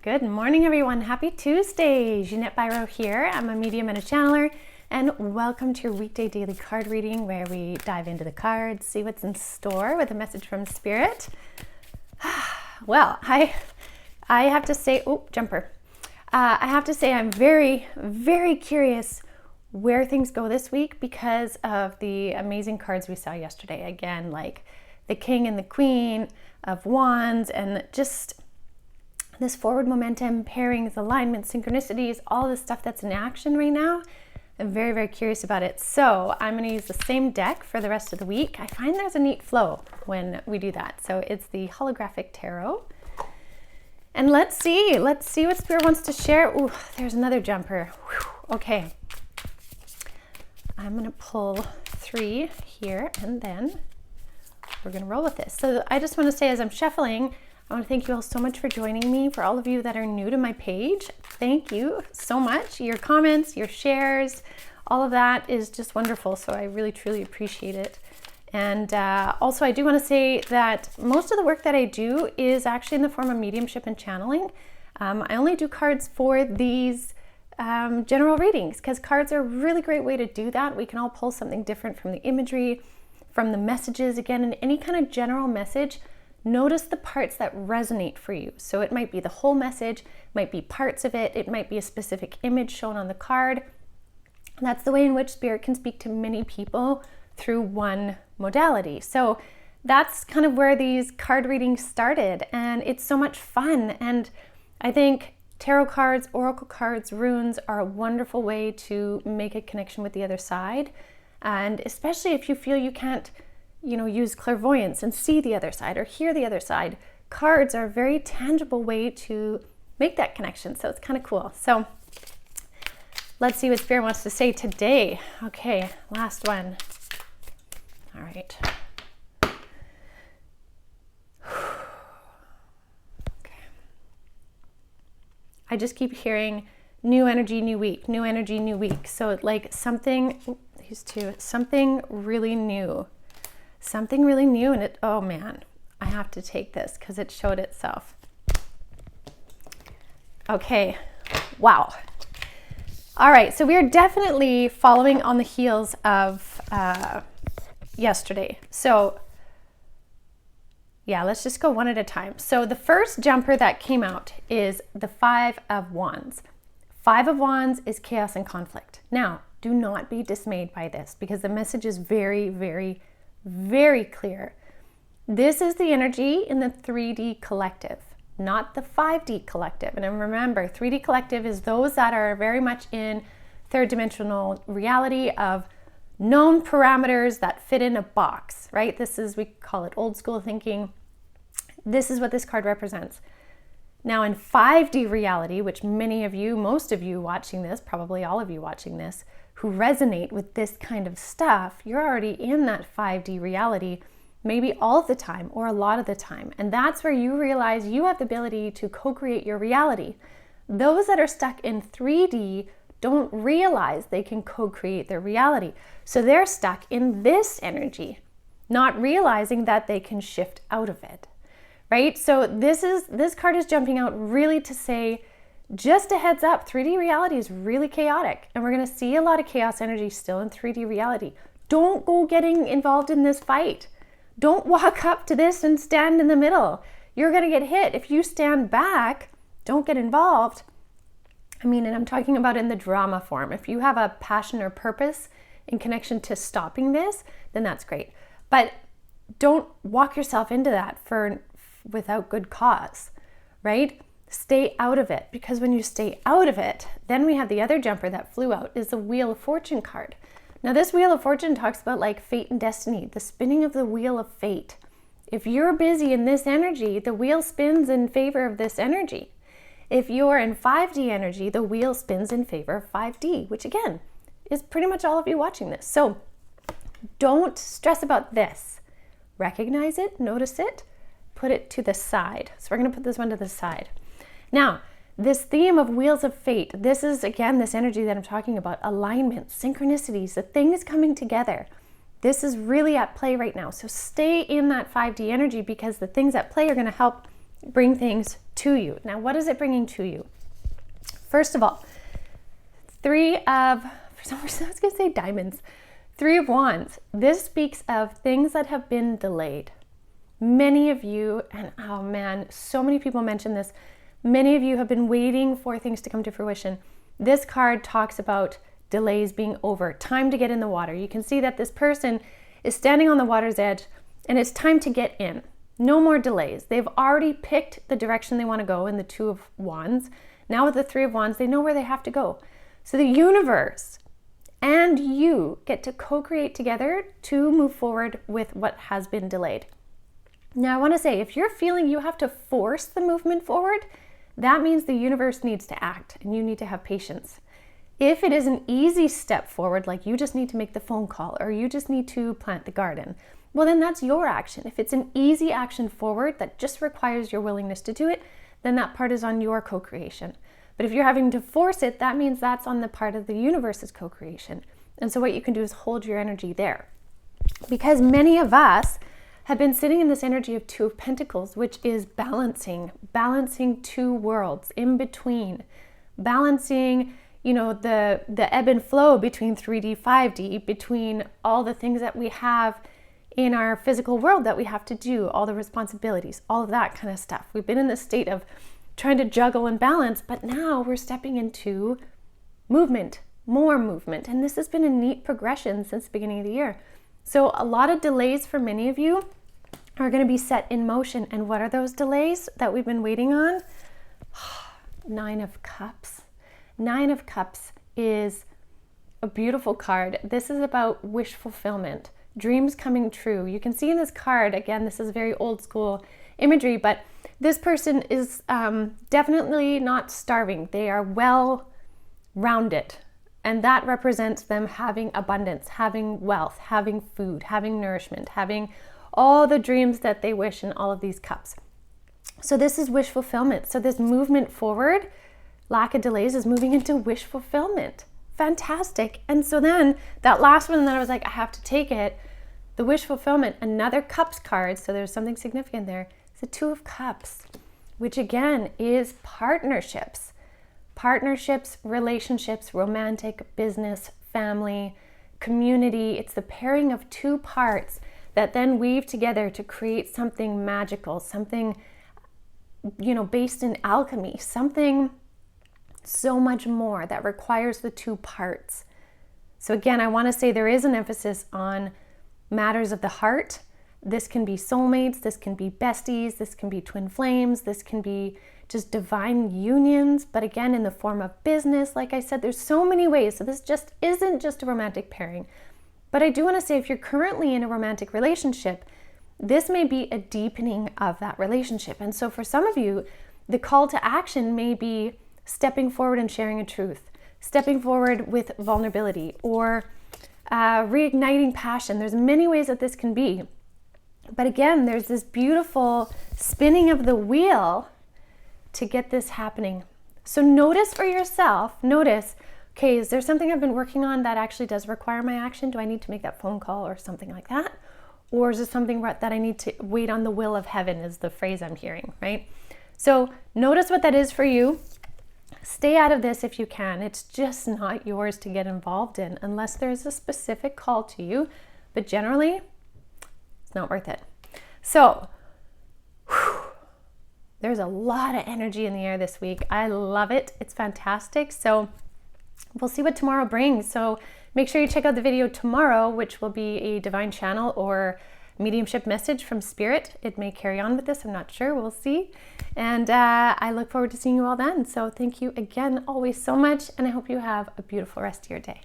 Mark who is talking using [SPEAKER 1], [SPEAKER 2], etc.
[SPEAKER 1] Good morning, everyone. Happy Tuesday. Jeanette Biro here. I'm a medium and a channeler, and welcome to your weekday daily card reading where we dive into the cards, see what's in store with a message from Spirit. Well, I have to say, I have to say I'm very, very curious where things go this week because of the amazing cards we saw yesterday. Again, like the King and the Queen of Wands, and just this forward momentum, pairings, alignment, synchronicities, all the stuff that's in action right now. I'm very, very curious about it. So I'm going to use the same deck for the rest of the week. I find there's a neat flow when we do that. So it's the holographic tarot. And let's see what Spirit wants to share. Ooh, there's another jumper. Whew. Okay. I'm going to pull 3 here, and then we're going to roll with this. So I just want to say, as I'm shuffling, I want to thank you all so much for joining me. For all of you that are new to my page, thank you so much. Your comments, your shares, all of that is just wonderful. So I really, truly appreciate it. And also, I do want to say that most of the work that I do is actually in the form of mediumship and channeling. I only do cards for these general readings because cards are a really great way to do that. We can all pull something different from the imagery, from the messages. Again, in any kind of general message, notice the parts that resonate for you. So it might be the whole message, might be parts of it, it might be a specific image shown on the card. That's the way in which Spirit can speak to many people through one modality. So that's kind of where these card readings started, and it's so much fun. And I think tarot cards, oracle cards, runes are a wonderful way to make a connection with the other side. And especially if you feel you can't use clairvoyance and see the other side or hear the other side. Cards are a very tangible way to make that connection. So it's kind of cool. So let's see what Spirit wants to say today. Okay, last one. All right. Okay. I just keep hearing new energy, new week, new energy, new week. So like something really new. Something really new, and oh man, I have to take this because it showed itself. Okay, wow. All right, so we are definitely following on the heels of yesterday. So yeah, let's just go one at a time. So the first jumper that came out is the 5 of Wands. 5 of Wands is chaos and conflict. Now, do not be dismayed by this because the message is very, very, very clear. This is the energy in the 3D collective, not the 5D collective. And remember, 3D collective is those that are very much in third dimensional reality of known parameters that fit in a box, right? We call it old school thinking. This is what this card represents. Now in 5D reality, which most of you watching this, probably all of you watching this, who resonate with this kind of stuff, you're already in that 5D reality, maybe all of the time or a lot of the time. And that's where you realize you have the ability to co-create your reality. Those that are stuck in 3D don't realize they can co-create their reality. So they're stuck in this energy, not realizing that they can shift out of it, right? So this card is jumping out really to say, just a heads up, 3D reality is really chaotic, and we're going to see a lot of chaos energy still in 3D reality. Don't go getting involved in this fight. Don't walk up to this and stand in the middle. You're going to get hit. If you stand back, don't get involved. And I'm talking about in the drama form. If you have a passion or purpose in connection to stopping this, then that's great. But don't walk yourself into that without good cause, right? Stay out of it, because when you stay out of it, then we have the other jumper that flew out is the Wheel of Fortune card. Now this Wheel of Fortune talks about like fate and destiny, the spinning of the wheel of fate. If you're busy in this energy, the wheel spins in favor of this energy. If you're in 5D energy, the wheel spins in favor of 5D, which again is pretty much all of you watching this. So don't stress about this. Recognize it, notice it, put it to the side. So we're going to put this one to the side. Now, this theme of wheels of fate, this is, again, this energy that I'm talking about, alignment, synchronicities, the things coming together. This is really at play right now. So stay in that 5D energy because the things at play are going to help bring things to you. Now, what is it bringing to you? First of all, for some reason I was going to say diamonds. 3 of Wands. This speaks of things that have been delayed. Many of you, and oh man, so many people mention this, many of you have been waiting for things to come to fruition. This card talks about delays being over, time to get in the water. You can see that this person is standing on the water's edge and it's time to get in. No more delays. They've already picked the direction they want to go in the 2 of Wands. Now with the 3 of Wands, they know where they have to go. So the universe and you get to co-create together to move forward with what has been delayed. Now I want to say, if you're feeling you have to force the movement forward, that means the universe needs to act and you need to have patience. If it is an easy step forward, like you just need to make the phone call or you just need to plant the garden, well then that's your action. If it's an easy action forward that just requires your willingness to do it, then that part is on your co-creation. But if you're having to force it, that means that's on the part of the universe's co-creation. And so what you can do is hold your energy there. Because many of us have been sitting in this energy of 2 of Pentacles, which is balancing 2 worlds in between, balancing, the ebb and flow between 3D, 5D, between all the things that we have in our physical world that we have to do, all the responsibilities, all of that kind of stuff. We've been in this state of trying to juggle and balance, but now we're stepping into movement, more movement. And this has been a neat progression since the beginning of the year. So a lot of delays for many of you are going to be set in motion. And what are those delays that we've been waiting on? 9 of Cups. 9 of Cups is a beautiful card. This is about wish fulfillment, dreams coming true. You can see in this card, again, this is very old school imagery, but this person is definitely not starving. They are well rounded. And that represents them having abundance, having wealth, having food, having nourishment, having all the dreams that they wish in all of these cups. So this is wish fulfillment. So this movement forward, lack of delays, is moving into wish fulfillment. Fantastic. And so then that last one that I was like, I have to take it, the wish fulfillment, another Cups card. So there's something significant there. It's the 2 of Cups, which again is partnerships. Partnerships, relationships, romantic, business, family, community. It's the pairing of 2 parts that then weave together to create something magical, something, based in alchemy, something so much more that requires the 2 parts. So again, I want to say there is an emphasis on matters of the heart. This can be soulmates, this can be besties, this can be twin flames, this can be just divine unions, but again, in the form of business. Like I said, there's so many ways. So this just isn't just a romantic pairing. But I do want to say, if you're currently in a romantic relationship, this may be a deepening of that relationship. And so for some of you, the call to action may be stepping forward and sharing a truth, stepping forward with vulnerability, or reigniting passion. There's many ways that this can be. But again, there's this beautiful spinning of the wheel to get this happening. So notice for yourself, okay, is there something I've been working on that actually does require my action? Do I need to make that phone call or something like that? Or is it something that I need to wait on the will of heaven, is the phrase I'm hearing, right? So notice what that is for you. Stay out of this if you can. It's just not yours to get involved in unless there's a specific call to you. But generally, it's not worth it. So, there's a lot of energy in the air this week. I love it. It's fantastic. So we'll see what tomorrow brings. So make sure you check out the video tomorrow, which will be a divine channel or mediumship message from Spirit. It may carry on with this. I'm not sure. We'll see. And I look forward to seeing you all then. So thank you again always so much. And I hope you have a beautiful rest of your day.